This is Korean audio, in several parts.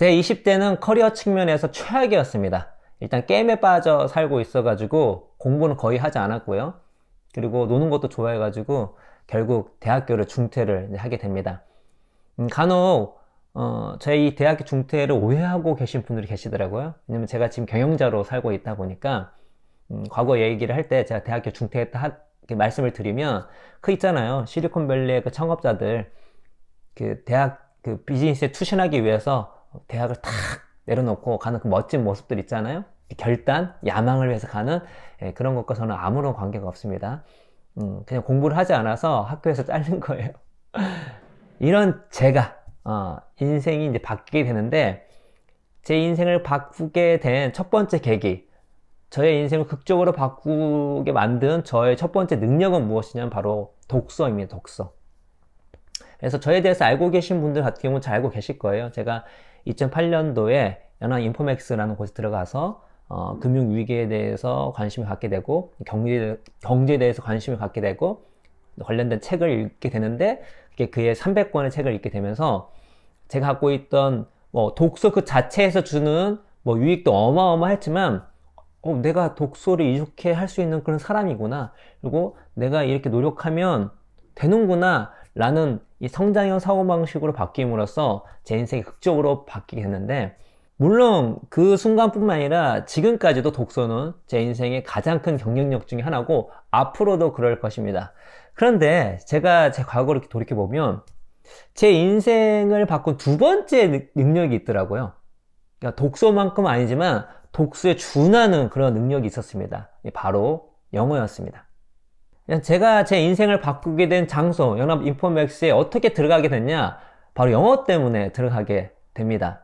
제 20대는 커리어 측면에서 최악이었습니다. 일단 게임에 빠져 살고 있어가지고 공부는 거의 하지 않았고요. 그리고 노는 것도 좋아해가지고 결국 대학교를 중퇴를 하게 됩니다. 간혹 저희 대학교 중퇴를 오해하고 계신 분들이 계시더라고요. 왜냐면 제가 지금 경영자로 살고 있다 보니까 과거 얘기를 할 때 제가 대학교 중퇴했다 이렇게 말씀을 드리면 그 있잖아요. 실리콘밸리의 그 창업자들 그 대학 그 비즈니스에 투신하기 위해서 대학을 탁 내려놓고 가는 그 멋진 모습들 있잖아요. 결단, 야망을 위해서 가는 그런 것과 저는 아무런 관계가 없습니다. 그냥 공부를 하지 않아서 학교에서 잘린 거예요. 이런 제가 인생이 이제 바뀌게 되는데 제 인생을 바꾸게 된 첫 번째 계기, 저의 인생을 극적으로 바꾸게 만든 저의 첫 번째 능력은 무엇이냐면 바로 독서입니다. 독서. 그래서 저에 대해서 알고 계신 분들 같은 경우는 잘 알고 계실 거예요. 제가 2008년도에 연합인포맥스라는 곳에 들어가서 금융위기에 대해서 관심을 갖게 되고 경제에 대해서 관심을 갖게 되고 관련된 책을 읽게 되는데 그의 300권의 책을 읽게 되면서 제가 갖고 있던 독서 그 자체에서 주는 유익도 어마어마했지만 내가 독서를 이렇게 할 수 있는 그런 사람이구나, 그리고 내가 이렇게 노력하면 되는구나 라는 이 성장형 사고방식으로 바뀜으로써 제 인생이 극적으로 바뀌게 됐는데, 물론 그 순간뿐만 아니라 지금까지도 독서는 제 인생의 가장 큰 경쟁력 중에 하나고 앞으로도 그럴 것입니다. 그런데 제가 제 과거를 돌이켜보면 제 인생을 바꾼 두 번째 능력이 있더라고요. 그러니까 독서만큼은 아니지만 독서에 준하는 그런 능력이 있었습니다. 바로 영어였습니다. 제가 제 인생을 바꾸게 된 장소, 연합인포맥스에 어떻게 들어가게 됐냐? 바로 영어 때문에 들어가게 됩니다.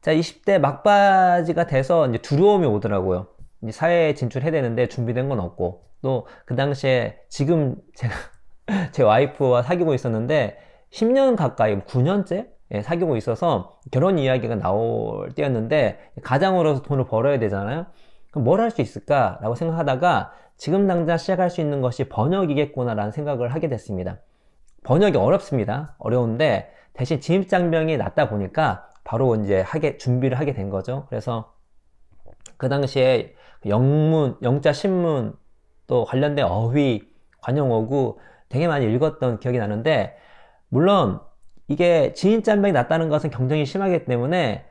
자, 20대 막바지가 돼서 이제 두려움이 오더라고요. 이제 사회에 진출해야 되는데 준비된 건 없고, 또 그 당시에 지금 제가 제 와이프와 사귀고 있었는데 10년 가까이, 9년째 사귀고 있어서 결혼 이야기가 나올 때였는데 가장으로서 돈을 벌어야 되잖아요. 그럼 뭘 할 수 있을까? 라고 생각하다가 지금 당장 시작할 수 있는 것이 번역이겠구나 라는 생각을 하게 됐습니다. 번역이 어렵습니다. 어려운데 대신 진입장벽이 낮다 보니까 바로 이제 준비를 하게 된 거죠. 그래서 그 당시에 영문, 영자 신문, 또 관련된 어휘, 관용어구 되게 많이 읽었던 기억이 나는데, 물론 이게 진입장벽이 낮다는 것은 경쟁이 심하기 때문에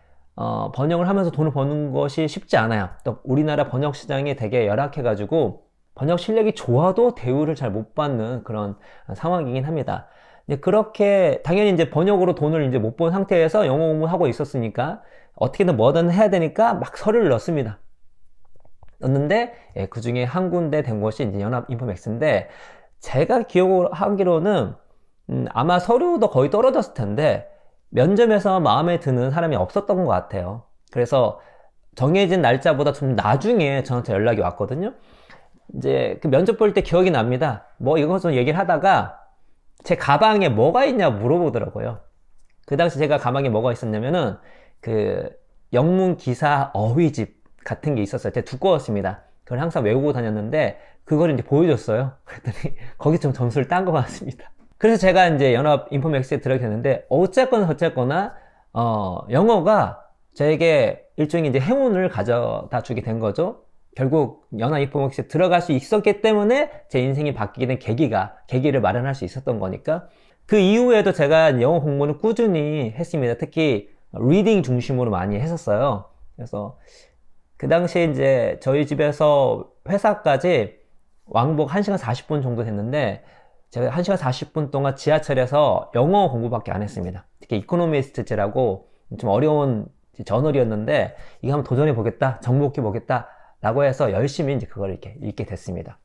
번역을 하면서 돈을 버는 것이 쉽지 않아요. 또 우리나라 번역 시장이 되게 열악해가지고 번역 실력이 좋아도 대우를 잘 못 받는 그런 상황이긴 합니다. 그렇게 당연히 이제 번역으로 돈을 이제 못 번 상태에서 영어 공부하고 있었으니까 어떻게든 뭐든 해야 되니까 막 서류를 넣습니다. 넣는데 그 중에 한 군데 된 것이 이제 연합인포맥스인데, 제가 기억하기로는 아마 서류도 거의 떨어졌을 텐데 면접에서 마음에 드는 사람이 없었던 것 같아요. 그래서 정해진 날짜보다 좀 나중에 저한테 연락이 왔거든요. 이제 그 면접 볼 때 기억이 납니다. 이것저것 얘기를 하다가 제 가방에 뭐가 있냐 물어보더라고요. 그 당시 제가 가방에 뭐가 있었냐면은 그 영문 기사 어휘집 같은 게 있었어요. 되게 두꺼웠습니다. 그걸 항상 외우고 다녔는데 그걸 이제 보여줬어요. 그랬더니 거기 좀 점수를 딴 것 같습니다. 그래서 제가 이제 연합인포맥스에 들어가게 됐는데 어쨌거나 저쨌거나 영어가 저에게 일종의 이제 행운을 가져다 주게 된 거죠. 결국 연합인포맥스에 들어갈 수 있었기 때문에 제 인생이 바뀌게 된 계기를 마련할 수 있었던 거니까. 그 이후에도 제가 영어 공부는 꾸준히 했습니다. 특히 리딩 중심으로 많이 했었어요. 그래서 그 당시에 이제 저희 집에서 회사까지 왕복 1시간 40분 정도 됐는데 제가 1시간 40분 동안 지하철에서 영어 공부밖에 안 했습니다. 특히 이코노미스트제라고 좀 어려운 저널이었는데 이거 한번 도전해 보겠다, 정복해 보겠다 라고 해서 열심히 이제 그걸 이렇게 읽게 됐습니다.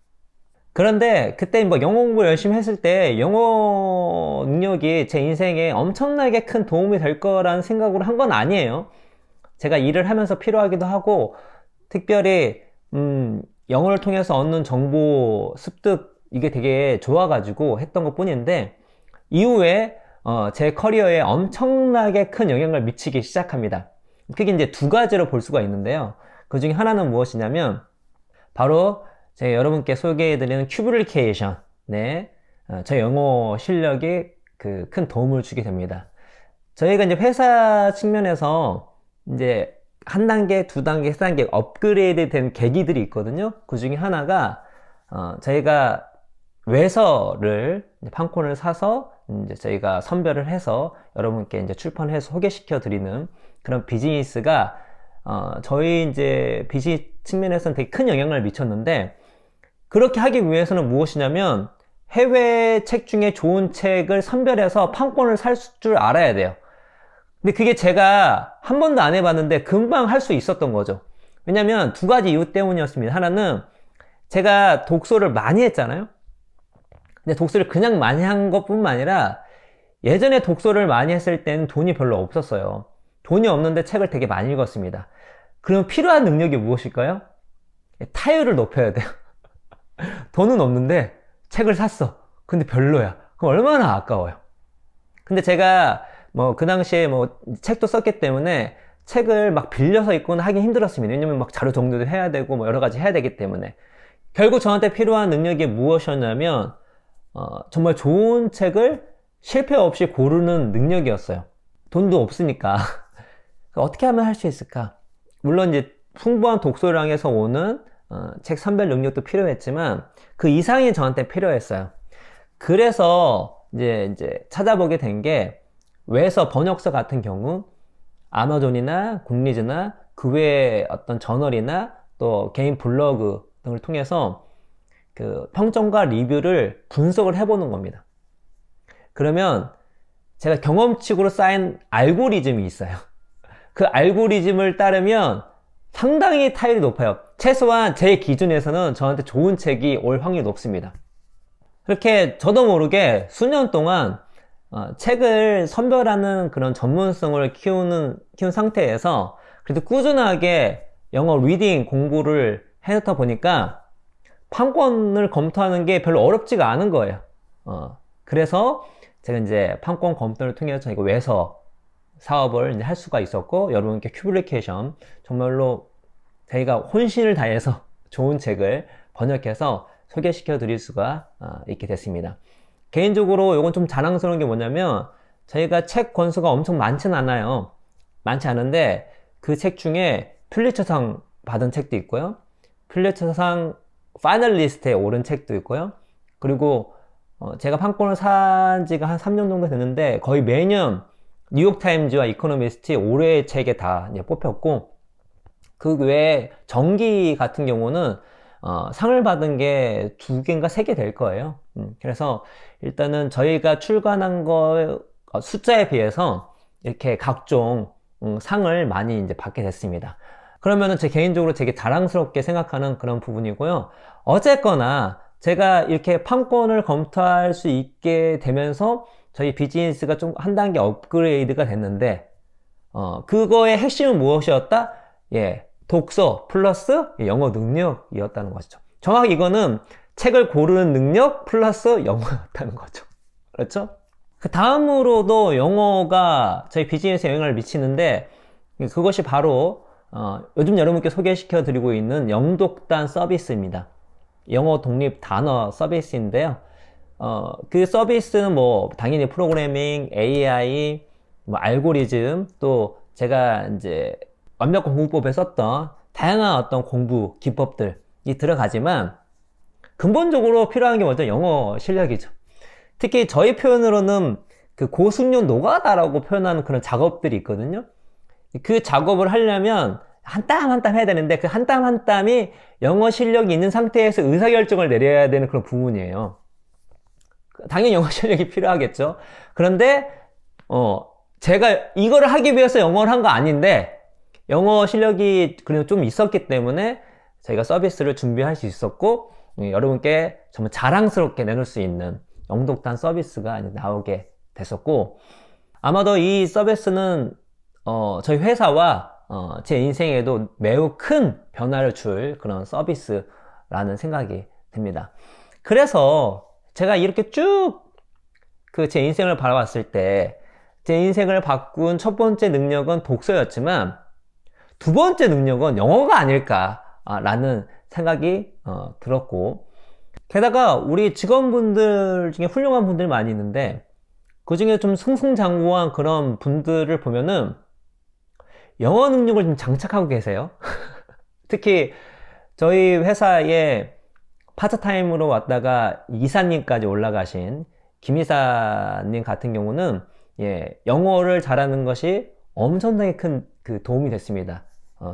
그런데 그때 영어 공부 열심히 했을 때 영어 능력이 제 인생에 엄청나게 큰 도움이 될 거라는 생각으로 한 건 아니에요. 제가 일을 하면서 필요하기도 하고 특별히 영어를 통해서 얻는 정보 습득 이게 되게 좋아가지고 했던 것 뿐인데, 이후에 제 커리어에 엄청나게 큰 영향을 미치기 시작합니다. 그게 이제 두 가지로 볼 수가 있는데요. 그 중에 하나는 무엇이냐면 바로 제가 여러분께 소개해드리는 큐브리케이션, 제 영어 실력에 큰 도움을 주게 됩니다. 저희가 이제 회사 측면에서 이제 한 단계, 두 단계, 세 단계 업그레이드 된 계기들이 있거든요. 그 중에 하나가, 저희가 외서를, 판콘을 사서 이제 저희가 선별을 해서 여러분께 이제 출판해서 소개시켜 드리는 그런 비즈니스가, 저희 이제 비즈니스 측면에서는 되게 큰 영향을 미쳤는데, 그렇게 하기 위해서는 무엇이냐면, 해외 책 중에 좋은 책을 선별해서 판권을 살 줄 알아야 돼요. 근데 그게 제가 한 번도 안 해봤는데 금방 할 수 있었던 거죠. 왜냐면 두 가지 이유 때문이었습니다. 하나는 제가 독서를 많이 했잖아요. 근데 독서를 그냥 많이 한 것뿐만 아니라 예전에 독서를 많이 했을 때는 돈이 별로 없었어요. 돈이 없는데 책을 되게 많이 읽었습니다. 그럼 필요한 능력이 무엇일까요? 타율을 높여야 돼요. 돈은 없는데 책을 샀어. 근데 별로야. 그럼 얼마나 아까워요. 근데 제가 뭐 그 당시에 뭐 책도 썼기 때문에 책을 막 빌려서 읽거나 하긴 힘들었습니다. 왜냐면 막 자료 정리도 해야 되고 뭐 여러 가지 해야 되기 때문에. 결국 저한테 필요한 능력이 무엇이었냐면 정말 좋은 책을 실패 없이 고르는 능력이었어요. 돈도 없으니까 어떻게 하면 할 수 있을까? 물론 이제 풍부한 독서량에서 오는 책 선별 능력도 필요했지만 그 이상이 저한테 필요했어요. 그래서 이제 찾아보게 된 게 외서 번역서 같은 경우 아마존이나 굿리즈나 그 외에 어떤 저널이나 또 개인 블로그 등을 통해서 그 평점과 리뷰를 분석을 해보는 겁니다. 그러면 제가 경험칙으로 쌓인 알고리즘이 있어요. 그 알고리즘을 따르면 상당히 타율이 높아요. 최소한 제 기준에서는 저한테 좋은 책이 올 확률이 높습니다. 그렇게 저도 모르게 수년 동안 책을 선별하는 그런 전문성을 키운 상태에서 그래도 꾸준하게 영어 리딩 공부를 해놓다 보니까 판권을 검토하는 게 별로 어렵지가 않은 거예요. 그래서 제가 이제 판권 검토를 통해서 저희가 외서 사업을 이제 할 수가 있었고, 여러분께 큐블리케이션 정말로 저희가 혼신을 다해서 좋은 책을 번역해서 소개시켜 드릴 수가 있게 됐습니다. 개인적으로 이건 좀 자랑스러운 게 뭐냐면 저희가 책 권수가 엄청 많진 않아요. 많지 않은데 그 책 중에 퓰리처상 받은 책도 있고요. 퓰리처상 파이널리스트에 오른 책도 있고요. 그리고 제가 판권을 산 지가 한 3년 정도 됐는데 거의 매년 뉴욕타임즈와 이코노미스트 올해의 책에 다 이제 뽑혔고, 그 외에 정기 같은 경우는 상을 받은 게 2개인가 3개 될 거예요. 그래서 일단은 저희가 출간한 거 숫자에 비해서 이렇게 각종 상을 많이 이제 받게 됐습니다. 그러면은 제 개인적으로 되게 자랑스럽게 생각하는 그런 부분이고요. 어쨌거나 제가 이렇게 판권을 검토할 수 있게 되면서 저희 비즈니스가 좀 한 단계 업그레이드가 됐는데, 그거의 핵심은 무엇이었다? 예, 독서 플러스 영어 능력이었다는 것이죠. 정확히 이거는 책을 고르는 능력 플러스 영어였다는 거죠. 그렇죠? 그 다음으로도 영어가 저희 비즈니스에 영향을 미치는데, 그것이 바로 요즘 여러분께 소개시켜 드리고 있는 영독단 서비스입니다. 영어 독립 단어 서비스인데요. 그 서비스는 뭐 당연히 프로그래밍, AI, 뭐 알고리즘, 또 제가 이제 완벽한 공부법에 썼던 다양한 어떤 공부 기법들이 들어가지만 근본적으로 필요한 게 먼저 영어 실력이죠. 특히 저희 표현으로는 그 고숙련 노가다라고 표현하는 그런 작업들이 있거든요. 그 작업을 하려면 한 땀 한 땀 해야 되는데 그 한 땀 한 땀이 영어 실력이 있는 상태에서 의사결정을 내려야 되는 그런 부분이에요. 당연히 영어 실력이 필요하겠죠. 그런데 제가 이거를 하기 위해서 영어를 한 거 아닌데 영어 실력이 그래도 좀 있었기 때문에 저희가 서비스를 준비할 수 있었고, 여러분께 정말 자랑스럽게 내놓을 수 있는 영독단 서비스가 나오게 됐었고, 아마도 이 서비스는 저희 회사와 제 인생에도 매우 큰 변화를 줄 그런 서비스라는 생각이 듭니다. 그래서 제가 이렇게 쭉 그 제 인생을 바라봤을 때 제 인생을 바꾼 첫 번째 능력은 독서였지만 두 번째 능력은 영어가 아닐까라는 생각이 들었고, 게다가 우리 직원분들 중에 훌륭한 분들이 많이 있는데 그 중에 좀 승승장구한 그런 분들을 보면은 영어 능력을 좀 장착하고 계세요. 특히 저희 회사에 파트타임으로 왔다가 이사님까지 올라가신 김 이사님 같은 경우는 영어를 잘하는 것이 엄청나게 큰 그 도움이 됐습니다.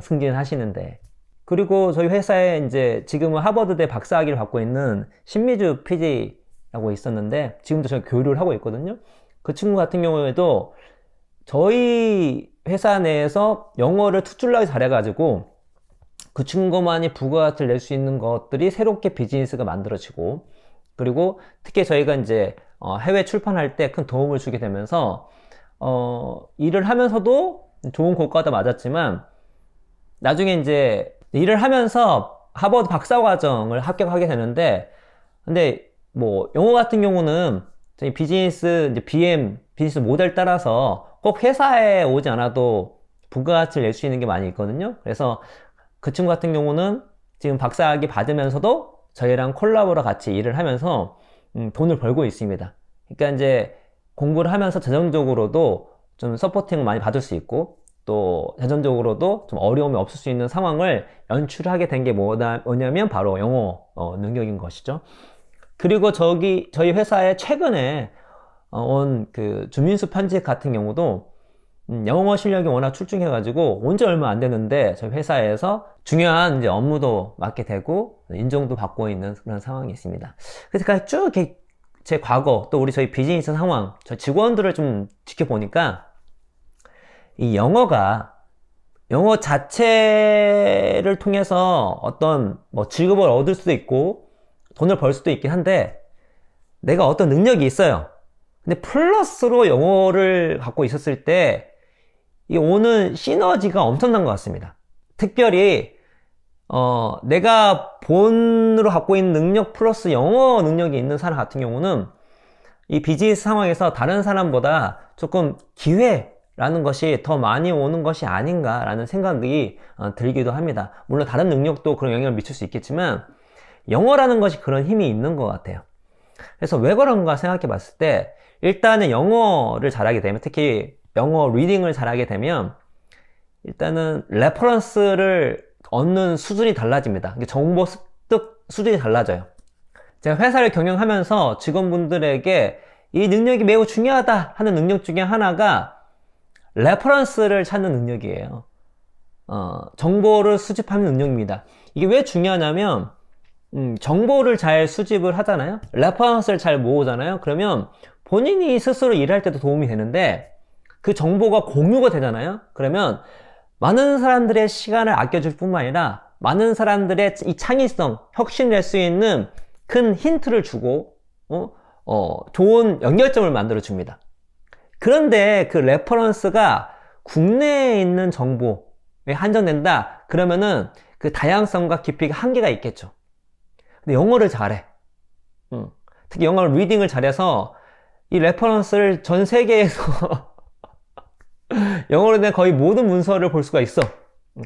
승진하시는데. 그리고 저희 회사에 이제 지금은 하버드대 박사학위를 받고 있는 신미주 PD라고 있었는데 지금도 저희 교류를 하고 있거든요. 그 친구 같은 경우에도 저희 회사 내에서 영어를 투출나게 잘해가지고 그 친구만이 부가가치를 낼 수 있는 것들이 새롭게 비즈니스가 만들어지고, 그리고 특히 저희가 이제 해외 출판할 때 큰 도움을 주게 되면서 일을 하면서도 좋은 고가도 맞았지만 나중에 이제 일을 하면서 하버드 박사과정을 합격하게 되는데, 근데 뭐 영어 같은 경우는 저희 비즈니스 이제 BM 비즈니스 모델 따라서 꼭 회사에 오지 않아도 부가가치를 낼 수 있는 게 많이 있거든요. 그래서 그 친구 같은 경우는 지금 박사학위 받으면서도 저희랑 콜라보로 같이 일을 하면서 돈을 벌고 있습니다. 그러니까 이제 공부를 하면서 재정적으로도 좀 서포팅을 많이 받을 수 있고, 또 재정적으로도 좀 어려움이 없을 수 있는 상황을 연출하게 된 게 뭐냐면 바로 영어 능력인 것이죠. 그리고 저희 회사에 최근에 온 그 주민수 편집 같은 경우도 영어 실력이 워낙 출중해가지고 온 지 얼마 안 됐는데 저희 회사에서 중요한 이제 업무도 맡게 되고 인정도 받고 있는 그런 상황이 있습니다. 그래서 쭉 이렇게 제 과거, 또 우리 저희 비즈니스 상황, 저 직원들을 좀 지켜보니까 이 영어 자체를 통해서 어떤 뭐 직업을 얻을 수도 있고 돈을 벌 수도 있긴 한데, 내가 어떤 능력이 있어요. 근데 플러스로 영어를 갖고 있었을 때 이 오는 시너지가 엄청난 것 같습니다. 특별히 내가 본으로 갖고 있는 능력 플러스 영어 능력이 있는 사람 같은 경우는 이 비즈니스 상황에서 다른 사람보다 조금 기회라는 것이 더 많이 오는 것이 아닌가라는 생각이 들기도 합니다. 물론 다른 능력도 그런 영향을 미칠 수 있겠지만 영어라는 것이 그런 힘이 있는 것 같아요. 그래서 왜 그런가 생각해 봤을 때, 일단은 영어를 잘하게 되면, 특히 영어 리딩을 잘하게 되면 일단은 레퍼런스를 얻는 수준이 달라집니다. 정보 습득 수준이 달라져요. 제가 회사를 경영하면서 직원분들에게 이 능력이 매우 중요하다 하는 능력 중에 하나가 레퍼런스를 찾는 능력이에요. 정보를 수집하는 능력입니다. 이게 왜 중요하냐면 정보를 잘 수집을 하잖아요. 레퍼런스를 잘 모으잖아요. 그러면 본인이 스스로 일할 때도 도움이 되는데 그 정보가 공유가 되잖아요. 그러면 많은 사람들의 시간을 아껴줄 뿐만 아니라 많은 사람들의 이 창의성, 혁신을 낼 수 있는 큰 힌트를 주고 좋은 연결점을 만들어 줍니다. 그런데 그 레퍼런스가 국내에 있는 정보에 한정된다 그러면은 그 다양성과 깊이가 한계가 있겠죠. 근데 영어를 잘해. 특히 영어 리딩을 잘해서 이 레퍼런스를 전 세계에서 영어로 된 거의 모든 문서를 볼 수가 있어.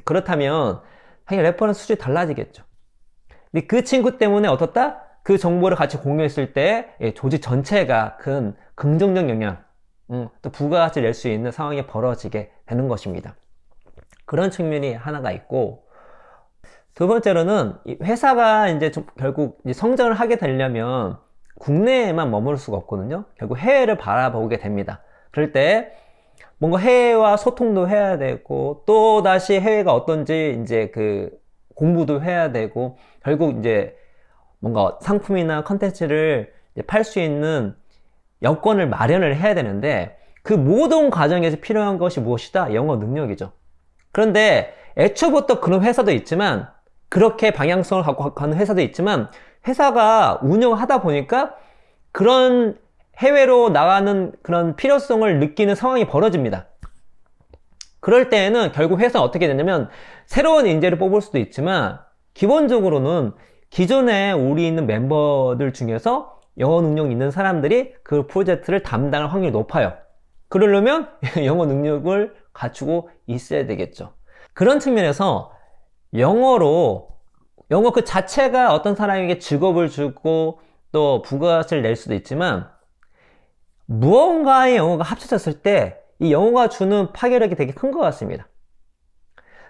그렇다면 당연히 레퍼런스 수준이 달라지겠죠. 근데 그 친구 때문에 어떻다? 그 정보를 같이 공유했을 때 조직 전체가 큰 긍정적 영향, 또 부가가치를 낼 수 있는 상황이 벌어지게 되는 것입니다. 그런 측면이 하나가 있고, 두 번째로는 회사가 이제 결국 이제 성장을 하게 되려면 국내에만 머무를 수가 없거든요. 결국 해외를 바라보게 됩니다. 그럴 때 뭔가 해외와 소통도 해야 되고, 또 다시 해외가 어떤지 이제 그 공부도 해야 되고, 결국 이제 뭔가 상품이나 컨텐츠를 팔 수 있는 여건을 마련을 해야 되는데, 그 모든 과정에서 필요한 것이 무엇이다? 영어 능력이죠. 그런데 애초부터 그런 회사도 있지만, 그렇게 방향성을 갖고 가는 회사도 있지만, 회사가 운영하다 보니까 그런 해외로 나가는 그런 필요성을 느끼는 상황이 벌어집니다. 그럴 때에는 결국 회사는 어떻게 되냐면 새로운 인재를 뽑을 수도 있지만, 기본적으로는 기존에 우리 있는 멤버들 중에서 영어 능력 있는 사람들이 그 프로젝트를 담당할 확률이 높아요. 그러려면 영어 능력을 갖추고 있어야 되겠죠. 그런 측면에서 영어 그 자체가 어떤 사람에게 직업을 주고 또 부가가치를 낼 수도 있지만, 무언가의 영어가 합쳐졌을 때 이 영어가 주는 파괴력이 되게 큰 것 같습니다.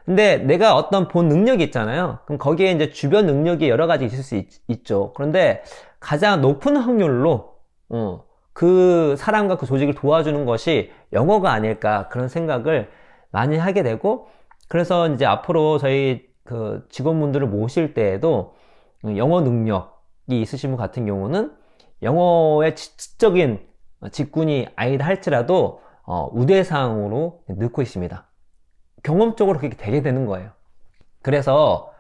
근데 내가 어떤 본 능력이 있잖아요. 그럼 거기에 이제 주변 능력이 여러 가지 있을 수 있죠. 그런데 가장 높은 확률로 그 사람과 그 조직을 도와주는 것이 영어가 아닐까, 그런 생각을 많이 하게 되고, 그래서 이제 앞으로 저희 그 직원분들을 모실 때에도 영어 능력이 있으신 분 같은 경우는 영어의 지적인 직군이 아니다 할지라도 우대사항으로 넣고 있습니다. 경험적으로 그렇게 되게 되는 거예요. 그래서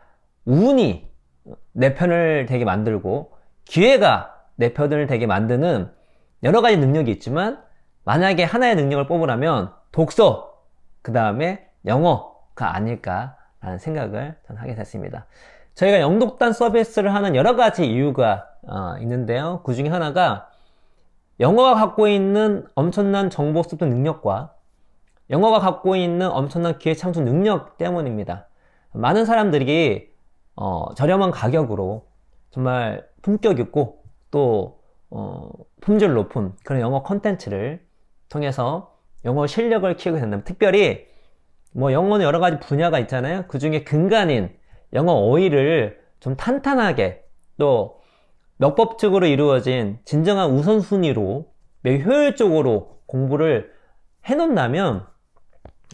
운이 내 편을 되게 만들고 기회가 내 편을 되게 만드는 여러 가지 능력이 있지만, 만약에 하나의 능력을 뽑으라면 독서, 그 다음에 영어가 아닐까라는 생각을 저는 하게 됐습니다. 저희가 영독단 서비스를 하는 여러 가지 이유가 있는데요. 그 중에 하나가 영어가 갖고 있는 엄청난 정보 습득 능력과 영어가 갖고 있는 엄청난 기회 창출 능력 때문입니다. 많은 사람들이 저렴한 가격으로 정말 품격 있고 또 품질 높은 그런 영어 컨텐츠를 통해서 영어 실력을 키우게 된다면, 특별히 뭐 영어는 여러 가지 분야가 있잖아요. 그 중에 근간인 영어 어휘를 좀 탄탄하게 또 역법적으로 이루어진 진정한 우선순위로 매우 효율적으로 공부를 해놓는다면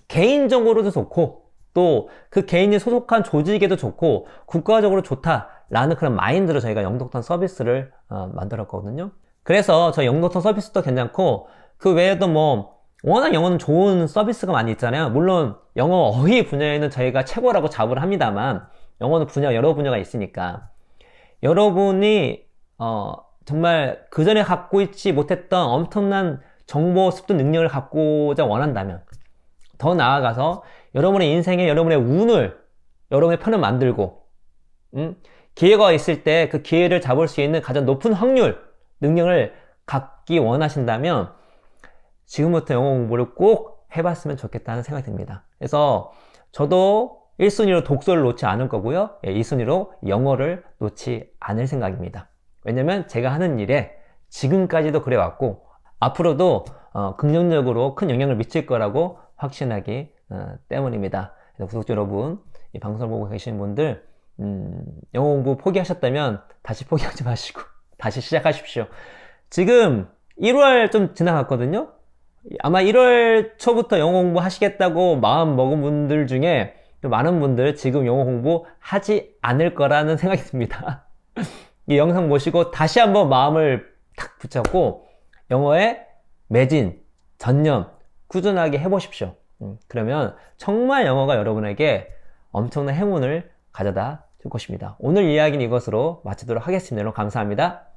개인적으로도 좋고 또 그 개인이 소속한 조직에도 좋고 국가적으로 좋다라는 그런 마인드로 저희가 영독단 서비스를 만들었거든요. 그래서 저희 영독단 서비스도 괜찮고, 그 외에도 뭐 워낙 영어는 좋은 서비스가 많이 있잖아요. 물론 영어 어휘 분야에는 저희가 최고라고 자부를 합니다만, 영어는 여러 분야가 있으니까 여러분이 정말 그 전에 갖고 있지 못했던 엄청난 정보 습득 능력을 갖고자 원한다면, 더 나아가서 여러분의 인생에 여러분의 운을, 여러분의 편을 만들고 기회가 있을 때 그 기회를 잡을 수 있는 가장 높은 확률 능력을 갖기 원하신다면 지금부터 영어 공부를 꼭 해봤으면 좋겠다는 생각이 듭니다. 그래서 저도 1순위로 독서를 놓지 않을 거고요, 2순위로 영어를 놓지 않을 생각입니다. 왜냐면 제가 하는 일에 지금까지도 그래왔고 앞으로도 긍정적으로 큰 영향을 미칠 거라고 확신하기 때문입니다. 그래서 구독자 여러분, 이 방송을 보고 계시는 분들, 영어 공부 포기하셨다면 다시 포기하지 마시고 다시 시작하십시오. 지금 1월 좀 지나갔거든요. 아마 1월 초부터 영어 공부 하시겠다고 마음 먹은 분들 중에 많은 분들 지금 영어 공부 하지 않을 거라는 생각이 듭니다. 이 영상 보시고 다시 한번 마음을 탁 붙잡고 영어에 매진, 전념, 꾸준하게 해보십시오. 그러면 정말 영어가 여러분에게 엄청난 행운을 가져다 줄 것입니다. 오늘 이야기는 이것으로 마치도록 하겠습니다. 여러분 감사합니다.